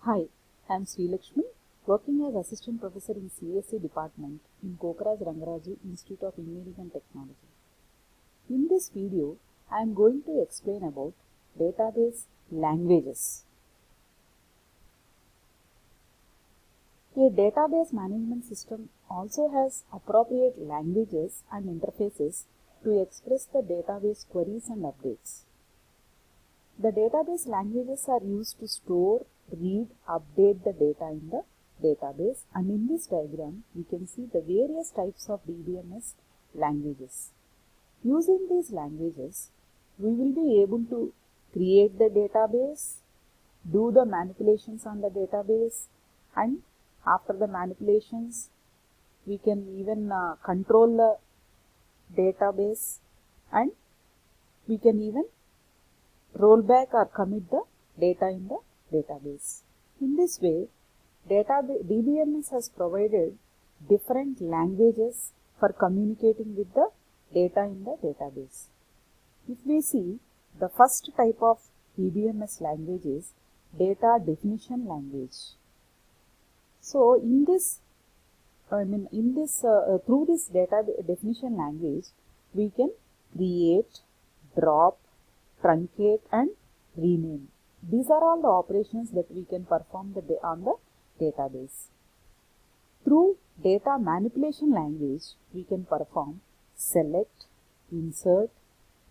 Hi, I am Sri Lakshmi, working as Assistant Professor in CSE Department in Kokaraj Rangaraju Institute of Engineering and Technology. In this video, I am going to explain about database languages. A database management system also has appropriate languages and interfaces to express the database queries and updates. The database languages are used to store, read, update the data in the database, and in this diagram we can see the various types of DBMS languages. Using these languages, we will be able to create the database, do the manipulations on the database, and after the manipulations we can even control the database, and we can even roll back or commit the data in the database. In this way, DBMS has provided different languages for communicating with the data in the database. If we see, the first type of DBMS language is data definition language. So, through this data definition language, we can create, drop, truncate and rename. These are all the operations that we can perform on the database. Through data manipulation language, we can perform select, insert,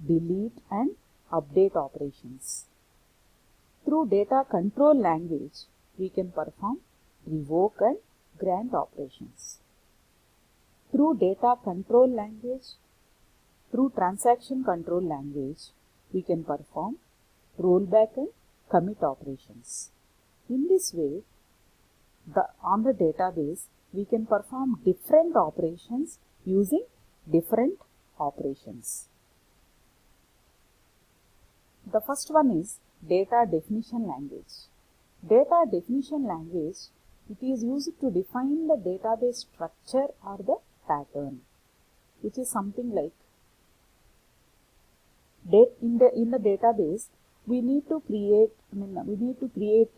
delete and update operations. Through data control language, we can perform revoke and grant operations. Through data control language, through transaction control language, we can perform rollback and commit operations. In this way, on the database, we can perform different operations using different operations. The first one is data definition language. Data definition language, it is used to define the database structure or the pattern, which is something like in the database we need to create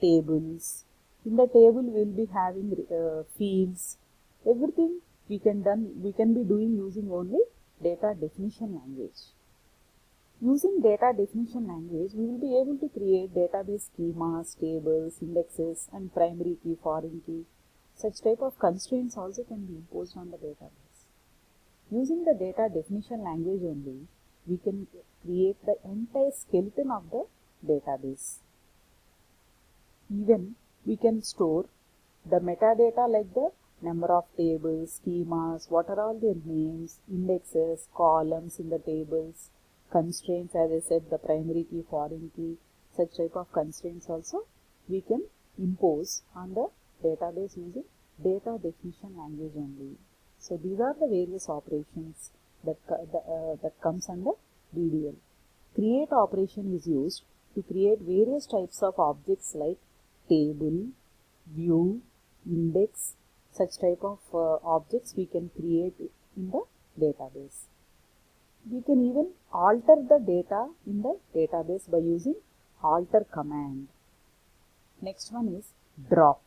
tables. In the table we will be having fields. Everything we can be doing using only data definition language. Using data definition language, we will be able to create database schemas, tables, indexes and primary key, foreign key. Such type of constraints also can be imposed on the database. Using the data definition language only, we can create the entire skeleton of the database. Even we can store the metadata like the number of tables, schemas, what are all their names, indexes, columns in the tables, constraints, as I said, the primary key, foreign key, such type of constraints also we can impose on the database using data definition language only. So these are the various operations that comes under DDL. Create operation is used to create various types of objects like table, view, index, such type of objects we can create in the database. We can even alter the data in the database by using alter command. Next one is drop.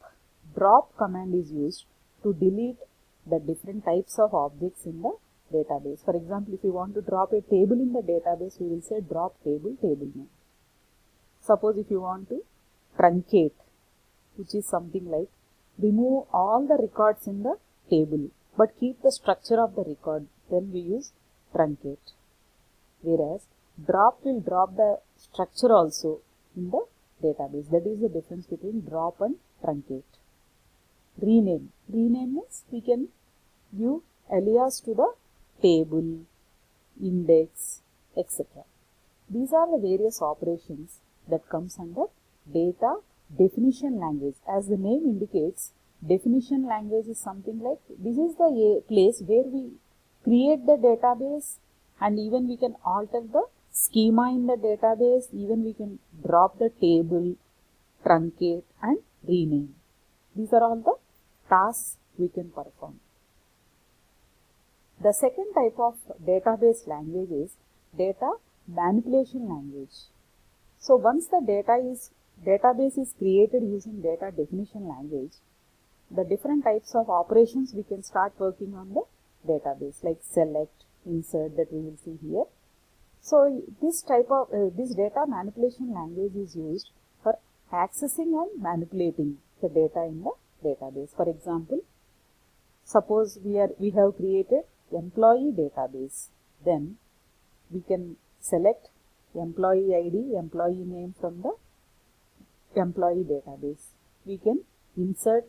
Drop command is used to delete the different types of objects in the database. For example, if you want to drop a table in the database, we will say drop table, table name. Suppose if you want to truncate, which is something like remove all the records in the table but keep the structure of the record, then we use truncate. Whereas drop will drop the structure also in the database. That is the difference between drop and truncate. Rename. Rename means we can give alias to the table, index, etc. These are the various operations that comes under data definition language. As the name indicates, definition language is something like this is the place where we create the database and even we can alter the schema in the database, even we can drop the table, truncate and rename. These are all the tasks we can perform. The second type of database language is data manipulation language. So once the data is database is created using data definition language, the different types of operations we can start working on the database, like select, insert, that we will see here. So this type of this data manipulation language is used for accessing and manipulating the data in the database. For example, suppose we have created employee database, then we can select employee ID, employee name from the employee database. We can insert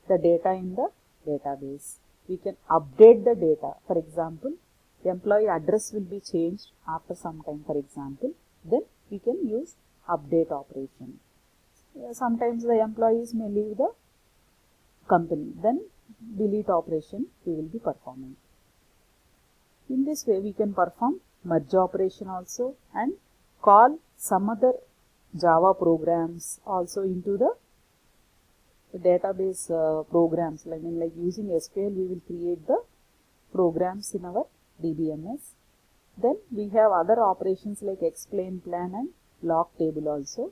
the data in the database. We can update the data. For example, the employee address will be changed after some time, for example. Then we can use update operation. Sometimes the employees may leave the company. Then delete operation we will be performing. In this way, we can perform merge operation also and call some other Java programs also into the database programs. Like using SQL, we will create the programs in our DBMS. Then we have other operations like explain, plan and lock table also.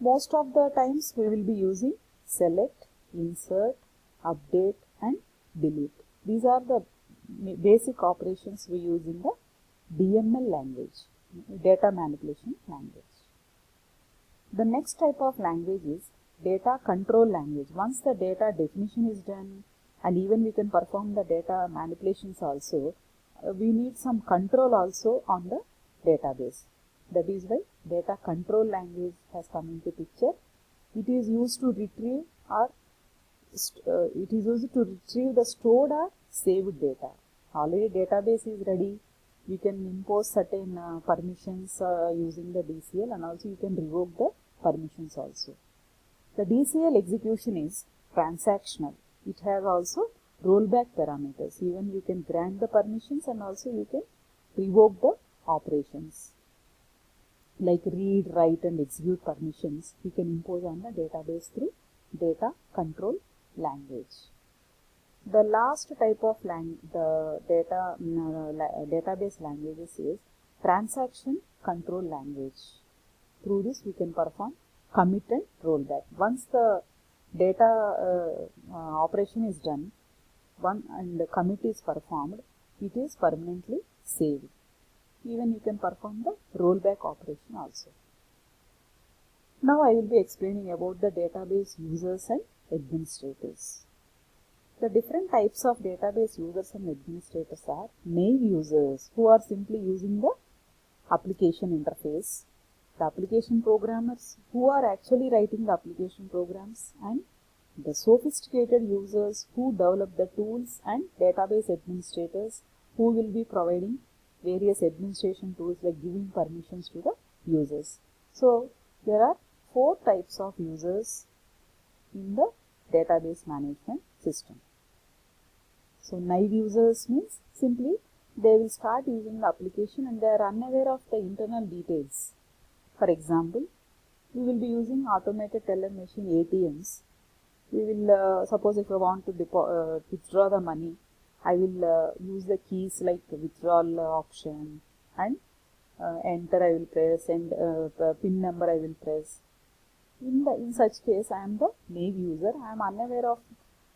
Most of the times we will be using select, insert, update and delete. These are the basic operations we use in the DML language, data manipulation language. The next type of language is data control language. Once the data definition is done and even we can perform the data manipulations also, we need some control also on the database. That is why data control language has come into picture. It is used to retrieve the stored or saved data. Already database is ready. We can impose certain permissions using the DCL, and also you can revoke the permissions also. The DCL execution is transactional. It has also rollback parameters. Even you can grant the permissions and also you can revoke the operations. Like read, write and execute permissions we can impose on the database through data control language. The last type of database languages is transaction control language. Through this we can perform commit and rollback. Once the data operation is done, and the commit is performed, it is permanently saved. Even you can perform the rollback operation also. Now I will be explaining about the database users and administrators. The different types of database users and administrators are naive users, who are simply using the application interface, the application programmers who are actually writing the application programs, and the sophisticated users who develop the tools, and database administrators who will be providing various administration tools like giving permissions to the users. So there are 4 types of users in the database management system. So naive users means simply they will start using the application and they are unaware of the internal details. For example, we will be using automated teller machine ATMs. We will suppose if I want to withdraw the money, I will use the keys like withdrawal option and enter I will press, and pin number I will press. In such case, I am the naive user. I am unaware of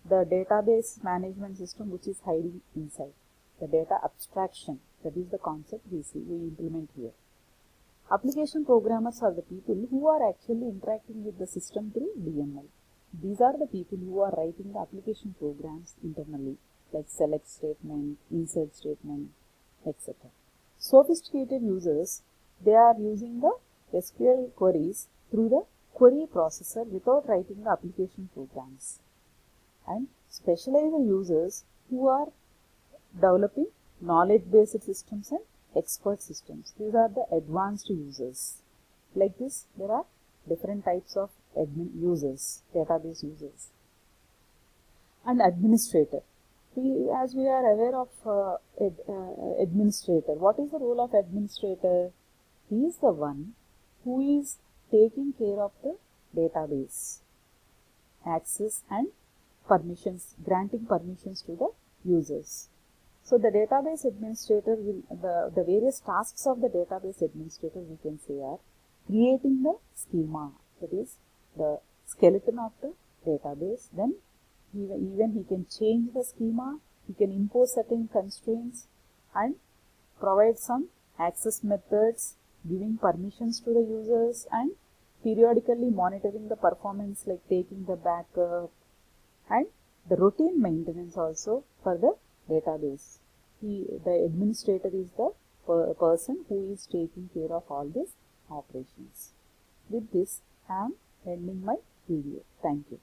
the database management system which is hiding inside. The data abstraction, that is the concept we implement here. Application programmers are the people who are actually interacting with the system through DML. These are the people who are writing the application programs internally, like select statement, insert statement, etc. Sophisticated users, they are using the SQL queries through the query processor without writing the application programs. And specialized users who are developing knowledge-based systems and expert systems. These are the advanced users. Like this, there are different types of users, database users. And administrator. As we are aware of administrator, what is the role of administrator? He is the one who is taking care of the database, access and permissions, granting permissions to the users. So the database administrator will, the various tasks of the database administrator we can say are creating the schema, that is the skeleton of the database. Then even he can change the schema, he can impose certain constraints and provide some access methods, giving permissions to the users and periodically monitoring the performance like taking the backup and the routine maintenance also for the database. The administrator is the person who is taking care of all these operations. With this, I am ending my video. Thank you.